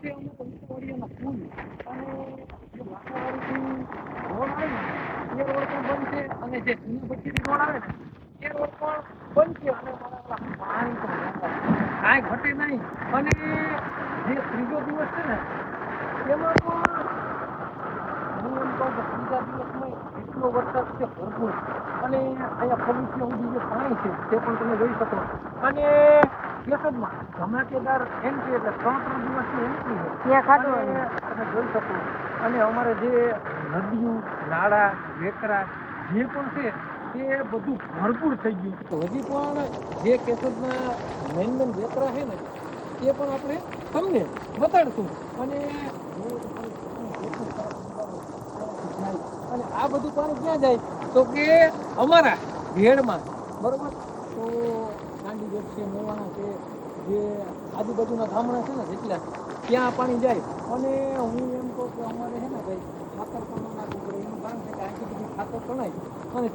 છે અમુક અંકવાડીયાના પુલ અને જે વાંકાવાડીથી રોડ આવે ને એ રોડ પણ બંધ છે અને જે જૂની બચ્ચીની રોડ આવે ને એ રોડ પણ બંધ છે અને પાણી તો કાંઈ ઘટે નહીં અને જે ત્રીજો દિવસ છે ને એમાં પણ હું એમ કહું કે ત્રીજા દિવસમાં એટલો વરસાદ છે ભરપૂર અને અહીંયા પગથિયા સુધી જે પાણી છે તે પણ તમે જોઈ શકો અને કેશોદમાં ધમાકેદાર એન્ટ્રી એટલે 3 દિવસની એન્ટ્રી છે ત્યાં ખાડો અને તમે જોઈ શકો અને અમારે જે નદીઓ નાળા વેકરા જે પણ છે તે બધું ભરપૂર થઈ ગયું તો હજી પણ જે કેશોદના મેન વેકરા છે ને તે પણ આપણે તમને બતાડશું અને અને આ બધું પાણી ક્યાં જાય તો કે અમારા ભેડમાં બરોબર તો ગાંધીગઢ છે મોવાણા છે જે આજુબાજુના ગામડા છે ને જેટલા ત્યાં પાણી જાય અને હું એમ કહું કે અમારે છે ને ભાઈ ખાતર પણ નાખવું પડે એનું કારણ છે કે આટલી બધી ખાતર તણાય અને